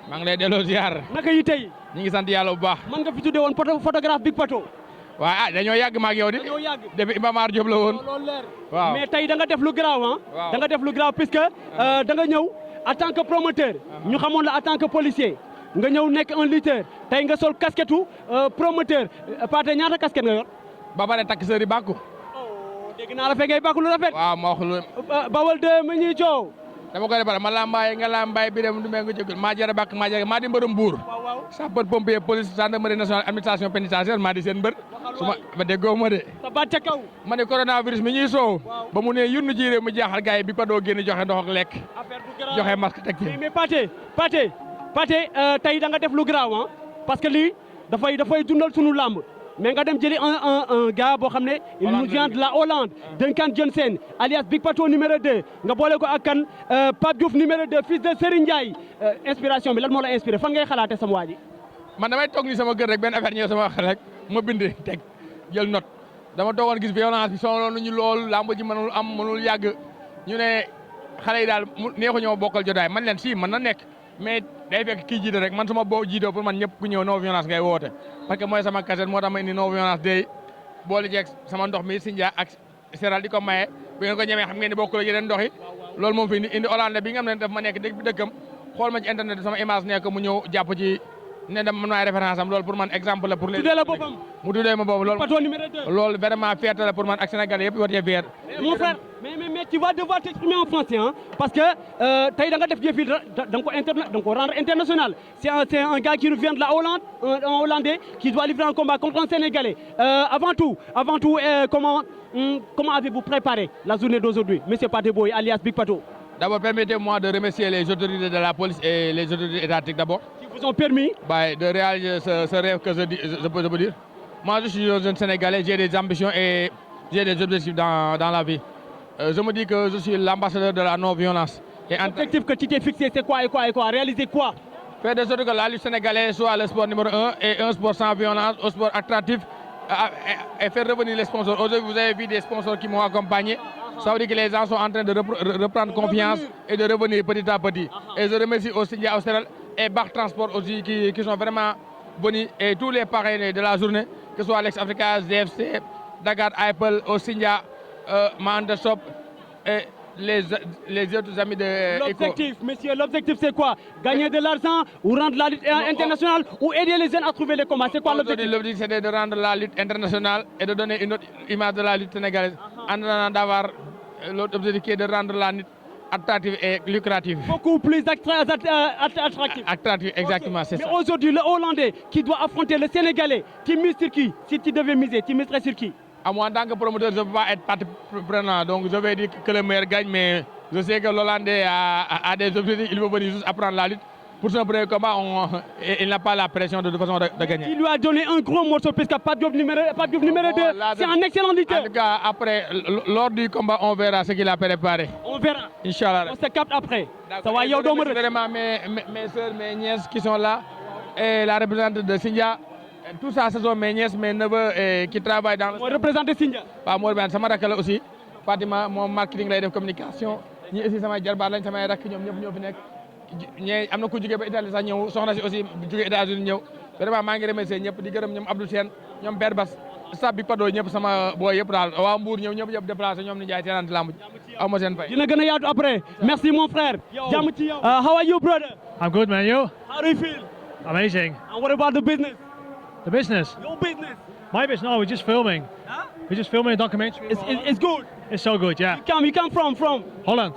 maa ngi lay delloo ziar. naka yi tey. ñu ngi sant yàlla bu baax. man nga fi tuddee woon photographe Big Pato. waaw dañoo yàgg ma ak yow di. dañoo yàgg depuis Iba Mar Diop la woon. loolu leer. waaw mais tey da nga def lu grave ah. waaw da nga def lu grave puisque da nga ñëw en tant que promoteur. ñu xamoon la en tant que policier. nga ñëw nekk un lutteur tey nga sol casquette promoteur Pathé ñaata casquette nga yor. ba pare takk sëri bàkku. dégg naa la fekkee bàkku lu rafet. waaw ma wax lu. Bawol de mi ñuy coow. dama koy defar ma lambaay nga lambaay bi dem du mee nga jógul maa jara bàkk maa di mbërum buur. waaw sapeur pompier police gendarmerie nationale administration pénitentiaire maa di seen mbër. su ma déggoo ma de. sa baat ca kaw. ma ne coronavirus mi ñuy soow. ba mu ne yunn ci réew mi jaaxal gars yi bi Pato génn joxe ndox ak lekk. joxe masque teg ci. mais Pathé tey da nga def lu grave ah parce que lii dafay dundal sunu làmb mais nga dem jëli un gars boo xam ne il nous vient de la Hollande Duncan Johnson alias Big Pato numéro 2 nga boole ko ak kan Pape Diouf numéro 2 fils de Serigne Ndiaye inspiration bi lan moo la inspiré fan ngay xalaate sama waa ji man damay toog ni sama kër rek benn affaire ñëw sama xel rek ma bind teg jël note dama toogoon gis violence bi sonaloon nañu lool làmb ji mënul yàgg ñu ne xale yi daal neexu ñoo bokkal jotaay man leen si mën na nekk mais day fekk kii jiite rek man suma boo jiitoo pour man ñëpp ku ñëw non violence ngay woote parce que mooy sama cassette moo tax ma indi non violence day boole jeeg sama ndox mi Sindia ak Séral di ko maye bu ngeen ko ñemee xam ngeen ni bokkul ak yeneen ndox yi loolu moom fi indi Hollande bi nga xam ne daf ma nekk dëkk bi dëkkam xool ma ci internet sama image nekk mu ñëw jàpp ci ne dem man maay référence am loolu pour man exemple la pour les tuddee la boppam mu tuddee ma boobu Pato numéro 2 loolu vraiment fierté la pour man ak Sénégalais yëpp war cee fier mon frère mais tu vas devoir t'exprimer en français hein parce que tey da nga def jëf yi da nga ko rendre international c'est un gars qui vient de la Hollande un Hollandais qui doit livrer un combat contre un Sénégalais avant tout comment avez-vous préparé la journée d'aujourd'hui monsieur Pathé Boye alias Big Pato. D'abord, permettez-moi de remercier les autorités de la police et les autorités étatiques d'abord. Qui vous ont permis de réaliser ce rêve que je peux dire. Moi, je suis un jeune Sénégalais, j'ai des ambitions et j'ai des objectifs dans la vie. Je me dis que je suis l'ambassadeur de la non-violence. L'objectif que tu t'es fixé, c'est quoi? Réaliser quoi? Faire de sorte que la lutte sénégalaise soit le sport numéro 1 et un sport sans violence, un sport attractif et faire revenir les sponsors. Aujourd'hui, vous avez vu des sponsors qui m'ont accompagné. Ça veut dire que les gens sont en train de reprendre confiance et de revenir petit à petit. Et je remercie aussi Sindia Austral et Bach Transport aussi qui sont vraiment bons et tous les parrains de la journée, que ce soit Alex Africa, ZFC, Dakar Apple, Sindia, Mahanda Shop et les autres amis de L'objectif, monsieur, l'objectif c'est quoi? Gagner de l'argent ou rendre la lutte internationale ou aider les jeunes à trouver les combats? C'est quoi l'objectif? L'objectif c'est de rendre la lutte internationale et de donner une autre image de la lutte sénégalaise en attendant d'avoir l'autre objectif qui est de rendre la lutte attractive et lucrative. Beaucoup plus attractive. Attractive, exactement, okay. C'est ça. Mais aujourd'hui, le Hollandais qui doit affronter le Sénégalais, tu mises sur qui? Si tu devais miser, tu miserais sur qui? À moi, en tant que promoteur, je ne peux pas être partie prenante. Donc, je vais dire que le meilleur gagne, mais je sais que l'Hollandais a des objectifs. Il veut venir juste apprendre la lutte. Pour son premier combat, il n'a pas la pression de toute façon de gagner. Il lui a donné un gros morceau, puisque Pape Diouf numéro 2, c'est un excellent lutteur. En tout cas, après, lors du combat, on verra ce qu'il a préparé. On verra. Inch'Allah. On se capte après. Ça va, il y a vraiment mes soeurs, mes nièces qui sont là. Et la représentante de Sindia. Tout ça, ce sont mes nièces, mes neveux qui travaillent dans le... Moi, représente Sindia. Pas moi, ça m'a rappelé aussi. Fatima, mon marketing, la communication. Ñi aussi sama jarbaat lañ sama rak ñom ñep ñoo fi nek ñe amna ku jóge ba Italie sax ñëw soxna si aussi jóge États-Unis ñëw vraiment maa ngi remercier ñëpp di gërëm ñoom Abdou Sène ñoom Père Bass staff bi Pato ñëpp sama boy yëpp daal waa Mbour ñëw ñëpp déplacé ñoom ni jaay teenante lamb aw ma seen fay dina gën a yaatu après merci mon frère jàmm ci yow how are you brother? I'm good, man. You? How do you feel? Amazing. And what about the business? The business? Your business? My business? No, we're just filming. Huh? We're just filming a documentary. It's good. It's so good, yeah. You come from Holland.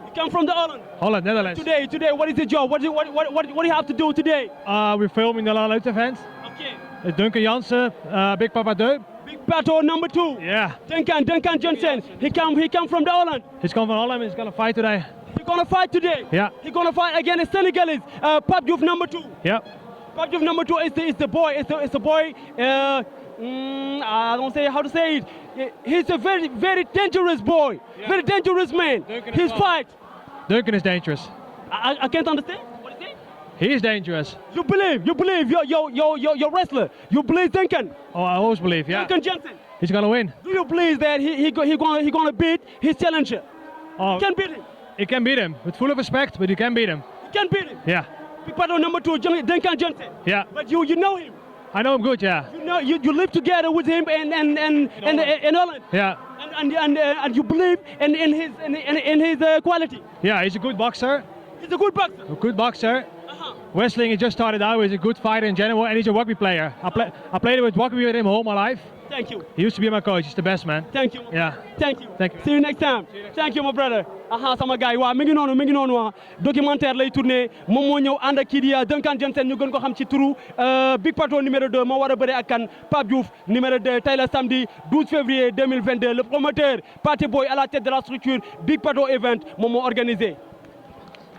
You come from the Holland. Holland, Netherlands. Today, what is the job? What do you have to do today? We're filming the La Lutte event. Okay. Duncan Jansen, Big Papa 2. Big Pato number 2. Yeah. Duncan Johnson. He come from the Holland. He's come from Holland. He's gonna fight today. He's gonna fight today. Yeah. He's gonna fight against Senegalese. Pape Diouf number 2. Yeah. Pape Diouf number 2 is the boy. It's the boy. I don't say how to say it. He's a very, very dangerous boy. Yeah. Very dangerous man. His fight. Duncan is dangerous. I can't understand. What is it? He is dangerous. You believe? You're wrestler. You believe Duncan? Oh, I always believe. Yeah. Duncan Johnson. He's gonna win. Do you believe that he gonna beat his challenger? Oh, He can beat him. You can beat him with full of respect, but you can beat him. You can beat him. Yeah. Big Pato number 2, Duncan Johnson. Yeah. But you know him. I know him good, yeah. You know you live together with him in Holland. Yeah. And you believe in his quality. Yeah, he's a good boxer. He's a good boxer. A good boxer. Wrestling, he just started out. He's a good fighter in general, and he's a rugby player. I played with rugby with him all my life. Thank you. He used to be my coach. He's the best, man. Thank you. Yeah. Thank you. Thank you. See you next time. Thank you, my brother. Aha, sama gars yi waaw mi ngi noonu waa documentaire lay tourné moom moo ñëw ànd ak kii di Duncan Johnson ñu gën ko xam ci turu Big Pato numéro 2 moo war a bëre ak kan Pape Diouf numéro 2 tey la samedi 12 février 2022 le promoteur Pathé Boy à la tête de la structure Big Pato Event moom moo organisé.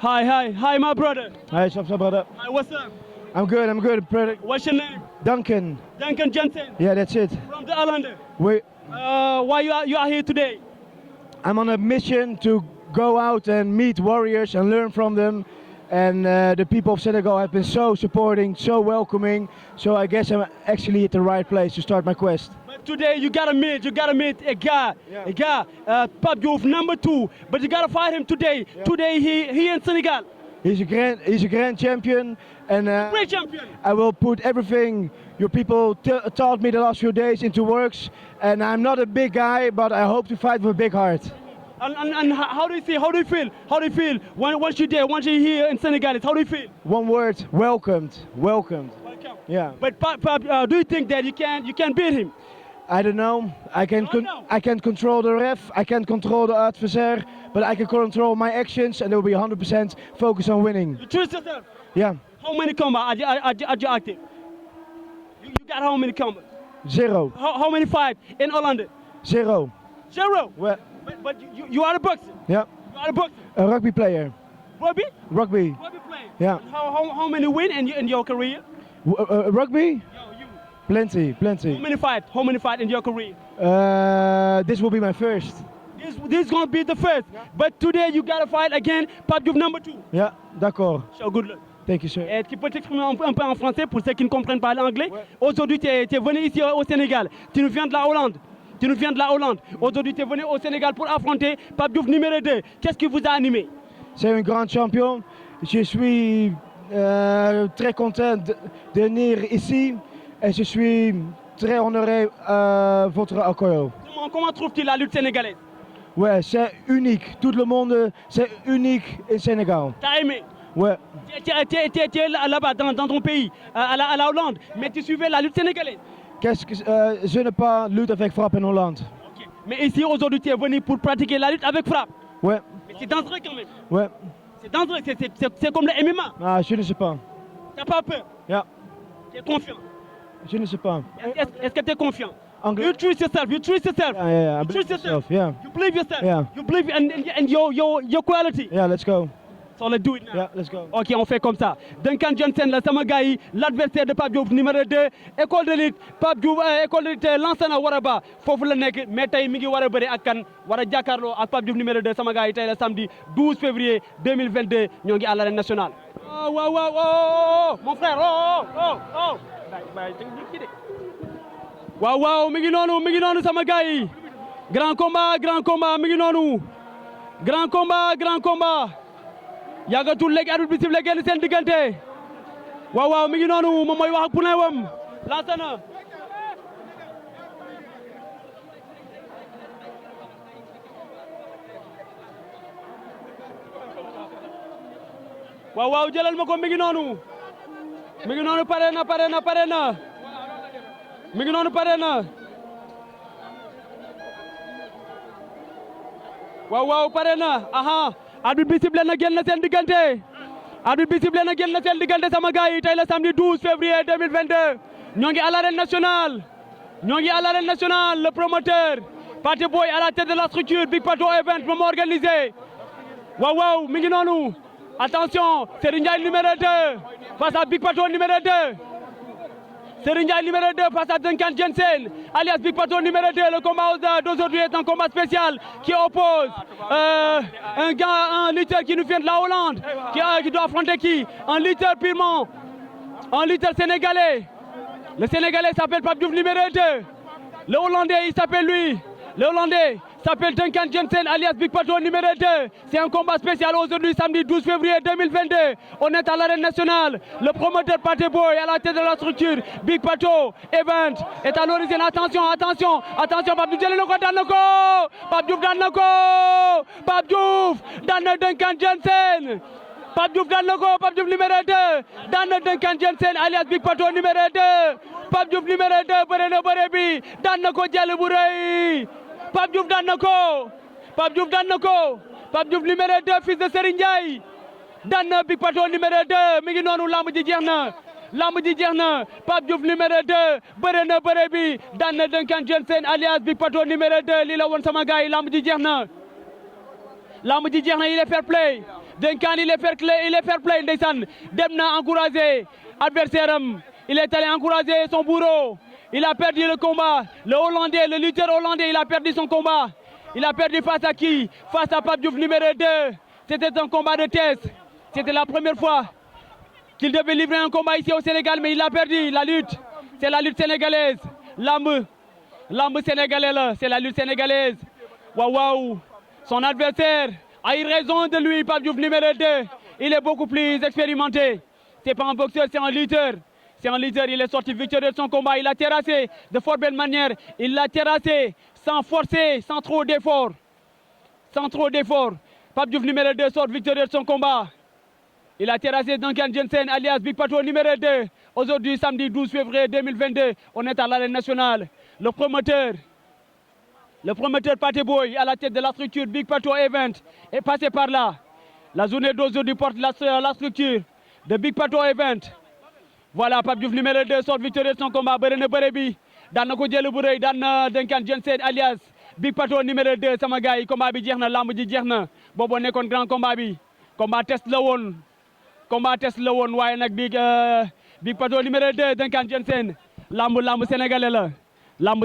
Hi, my brother. Hi, what's up, brother? Hi, what's up? I'm good, brother. What's your name? Duncan. Duncan Johnson. Yeah, that's it. From the Island. Wait, Why you are here today? I'm on a mission to go out and meet warriors and learn from them. And the people of Senegal have been so supporting, so welcoming. So I guess I'm actually at the right place to start my quest. But today you gotta meet a guy, Pape Diouf number 2. But you gotta fight him today. Yeah. Today he in Senegal. He's a grand champion, and Great champion. I will put everything your people taught me the last few days into works. And I'm not a big guy, but I hope to fight with a big heart. And how do you see? How do you feel? How do you feel once you're there? Once you're here in Senegal, how do you feel? One word: welcomed. Welcome. Yeah. But Pape, do you think that you can beat him? I don't know. I can know. I can control the ref. I can control the adversary, but I can control my actions, and they will be 100% focused on winning. You trust yourself. Yeah. How many combats are you active? You got how many combats? 0. How many fights in Holland? 0. 0. Well, But you are a boxer. yeah. You are a boxer. A rugby player. Rugby? Rugby. Rugby player. Yeah. And how many win in your career? Rugby? You. Plenty. How many fight in your career? This will be my first. This is gonna be the first. Yeah. But today you gotta fight again, Pape Diouf number 2. Yeah, d'accord. So good luck. Thank you, sir. Et tu peux t'exprimer un peu en français pour ceux qui ne comprennent pas l'anglais? Ouais. Aujourd'hui, tu es venu ici au Sénégal. Tu nous viens de la Hollande. Aujourd'hui, tu es venu au Sénégal pour affronter Pape Diouf numéro 2. Qu'est-ce qui vous a animé? C'est un grand champion. Je suis très content de venir ici et je suis très honoré votre accueil. Comment trouves-tu la lutte sénégalaise? Ouais, c'est unique. Tout le monde, c'est unique au Sénégal. T'as aimé? Ouais. Tu es là-bas dans ton pays, à la Hollande, mais tu suivais la lutte sénégalaise. Je n'ai pas lutté avec frappe en Hollande. Okay. Mais ici, aujourd'hui, tu es venu pour pratiquer la lutte avec frappe. Ouais. Mais c'est dangereux quand même. Ouais. C'est dangereux, c'est comme le MMA. Ah, je ne sais pas. T'as pas peur? Yeah. Tu es confiant? Je ne sais pas. Est-ce que tu es confiant? Anglais? You trust yourself. Yeah, I You believe trust myself. Yeah. You believe yourself. Yeah. You believe in your quality. Yeah, let's go. So let's do it now. Yeah, let's go. Ok, on fait comme ça. Duncan Johnson, la sama gars yi, l'adversaire de Pape Diouf numéro 2, école de lutte Pape Diouf, école de lutte Lansana Waraba foofu la nekk mais tey mi ngi war a bëri ak kan war a jàkkaarloo ak Pape Diouf numéro 2 sama gars yi tey la samedi 12 février 2022 ñoo ngi à l'arène nationale. Oh, mon frère, oh. Waaw, mi ngi noonu sama gars yi. Grand combat, mi ngi noonu. Grand combat. Yàggatul léegi arbitre bi sifflé génn seen diggante. Waaw, mi ngi noonu moom mooy wax ak poulain wam. Lansana. Waaw, jëlal ma ko mi ngi noonu. Pare na. Mi ngi noonu pare na. Waaw, pare na. Aha. Arbitre bi sifflé na génn seen diggante. Sama gars yi tey la samedi 12 février 2022 ñoo ngi à l'arène nationale. Le promoteur Pathé Boy à la tête de la structure Big Pato Event moom organisé. Waaw, mi ngi noonu. Attention, Serigne Ndiaye numéro 2 face à Big Pato numéro 2. Serigne Ndiaye numéro 2 face à Duncan Johnson, alias Big Pato numéro 2. Le combat d'aujourd'hui est un combat spécial qui oppose un lutteur qui nous vient de la Hollande, qui doit affronter qui? Un lutteur purement, un lutteur sénégalais. Le Sénégalais s'appelle Pape Diouf numéro 2. Le Hollandais, il s'appelle lui. Le Hollandais s'appelle Duncan Jensen alias Big Pato numéro 2. C'est un combat spécial aujourd'hui samedi 12 février 2022. On est à l'arène nationale. Le promoteur Pathé Boy à la tête de la structure Big Pato Event est à l'origine. Attention, attention, attention, Pape Diouf jëlee na ko daan na ko. Pape Diouf daan na ko. Pape Diouf daan na Duncan Jensen. Pape Diouf daan na ko. Pape Diouf numéro 2 daan na Duncan Jensen alias Big Pato numéro 2. Pape Diouf numéro 2 bëre na bëre bi daan na ko jël bu rëy. Pape Diouf daan na ko. Pape Diouf daan na ko. Pape Diouf numéro 2 fils de Serigne Ndiaye daan na Big Pato numéro 2 mi ngi noonu lamb ji jeex na. Lamb ji jeex na Pape Diouf numéro 2 bëre na bëre bi daan na Duncan Jensen alias Big Pato numéro 2 lii la woon sama gars yi lamb ji jeex na. Lamb ji jeex na il est fair play Duncan il est fair play ndeysaan dem na encourager adversaire am. Il est allé encourager son bourreau. Il a perdu le combat. Le Hollandais, le lutteur hollandais, il a perdu son combat. Il a perdu face à qui? Face à Pape Diouf numéro 2. C'était un combat de test. C'était la première fois qu'il devait livrer un combat ici au Sénégal, mais il a perdu la lutte. C'est la lutte sénégalaise. Lamb sénégalais là, c'est la lutte sénégalaise. Waouh waouh. Son adversaire a eu raison de lui, Pape Diouf numéro 2. Il est beaucoup plus expérimenté. C'est pas un boxeur, c'est un lutteur. C'est un leader, il est sorti victorieux de son combat. Il a terrassé de fort belle manière. Il l'a terrassé sans forcer, sans trop d'efforts. Sans trop d'efforts. Pape Diouf numéro 2 sort victorieux de son combat. Il a terrassé Duncan Jensen alias Big Pato numéro 2. Aujourd'hui, samedi 12 février 2022, on est à l'arène nationale. Le promoteur Pathé Boy à la tête de la structure Big Pato Event est passé par là. La journée d'aujourd'hui porte la structure de Big Pato Event. Voilà, Pape Diouf numéro 2 sort victorieux de son combat bëre na bëre bi daan na ko jël bu rëy daan na Duncan Jensen alias Big Pato numéro 2 sama gars yi combat bi jeex na lamb ji jeex na boobu nekkoon grand combat bi combat test la woon waaye nag Big Pato numéro 2 Duncan Jensen lamb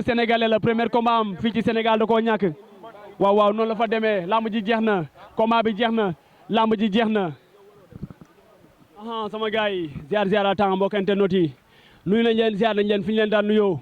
sénégalais la premier combat am fii ci Sénégal da koo ñàkk waaw noonu la fa demee lamb ji jeex na combat bi jeex na lamb ji jeex na. sama gars yi ziar atan mbokk internet yi nuyu nañ leen ziar nañ leen fi ñu leen daan nuyoo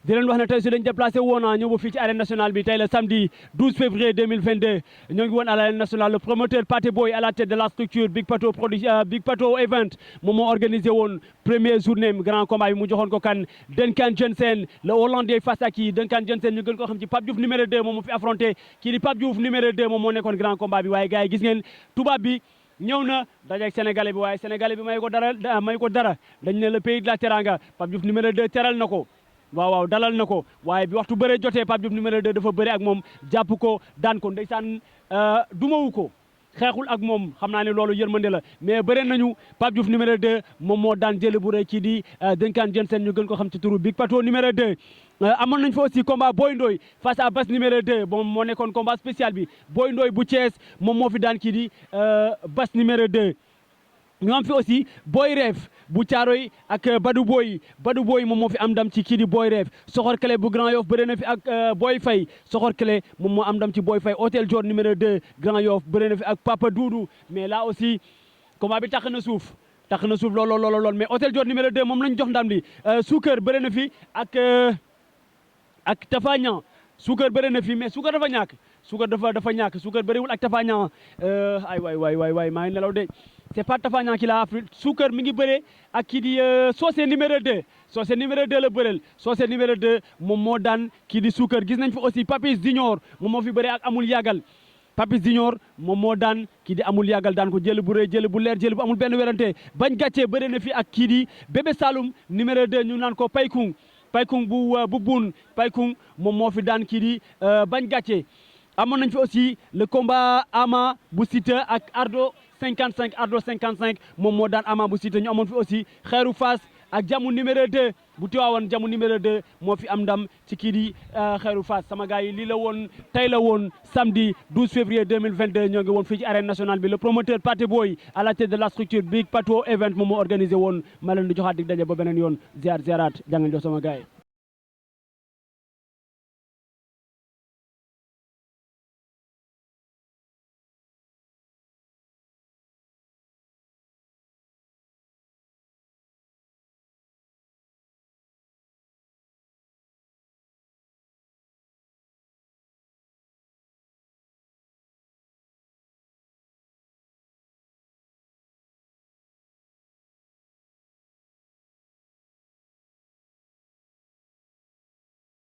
di leen wax ne tey si dañ déplacé woon ñëw ba fii ci arène nationale bi tey le samedi 12 février 2022 ñoo ngi woon à l'arène nationale le promoteur Pathé Boy à la tête de la structure Big Pato Event moom moo organisé woon première journée grand combat bi mu joxoon ko kan Duncan Jensen le Hollandais face à qui Duncan Jensen ñu gën ko xam ci Pape Diouf numéro 2 moom moo fi affronté kii di Pape Diouf numéro 2 moom moo nekkoon grand combat bi waaye gars yi gis ngeen tubaab bi ñëw na dajeeg sénégalais bi waaye sénégalais bi may ko dara dañ ne le pays de la teranga Pape Diouf numéro 2 teral na ko waaw dalal na ko waaye bi waxtu bëre jotee Pape Diouf numéro 2 dafa bëre ak moom jàpp ko daan ko ndeysaan dumawu ko xeexul ak moom xam naa ne loolu yërmande la mais bëre nañu Pape Diouf numéro 2 moom moo daan jël bu rëy kii di Duncan Jensen ñu gën ko xam ci turu Big Pato numéro 2 amoon nañ fa aussi combat Boy Ndoy face à Bass numéro 2 moom moo nekkoon combat spécial bi Boy Ndoy bu Thiès moom moo fi daan kii di Bass numéro 2 ñu am fi aussi Boy Reef bu Thiaroy ak Badou Boy moom moo fi am ndam ci kii di Boy Reef Soxor Clé bu Grand Yoff bëre na fi ak Boy Faye Soxor Clé moom moo am ndam ci Boy Faye Hôtel Dior numéro 2 Grand Yoff bëre na fi ak Papa Doudou mais là aussi combat bi tax na suuf lool mais Hôtel Dior numéro 2 moom lañ jox ndam li Suukar bëre na fi ak Tafa Niang Suukar bëre na fi mais Suukar dafa ñàkk Suukar bëriwul ak Tafa Niang ay waay maa ngi nelaw de c'est pas Tafa Niang qui l'a affronté Suukar mi ngi bëre ak kii di Socé numéro 2 la bëreel Socé numéro 2 moom moo daan kii di Suukar gis nañ fi aussi Papis Junior moom moo fi bëre ak Amul Yagal Papis Junior moom moo daan kii di Amul Yagal daan ko jël bu rëy jël bu leer jël bu amul benn werante bañ gàccee bëre na fi ak kii di Bébé Saloum numéro 2 ñu naan ko Paykung bu buun Paykung moom moo fi daan kii di bañ gàccee amoon nañ fi aussi le combat Ama bu Siteu ak Ardo 55 moom moo daan Ama bu Siteu ñu amoon fi aussi Xeeru Fass ak Jamu numéro 2 bu Tiwaawoon Jamu numéro 2 moo fi am ndam ci kii di Xeeru Fass sama gars yi lii la woon tey la woon samedi 12 février 2022 ñoo ngi woon fii ci arène nationale bi le promoteur Pathé Boy à la tête de la structure Big Pato Event moom moo organisé woon ma leen di joxaat dig daje ba beneen yoon ziaraat jàngeen jox sama gars yi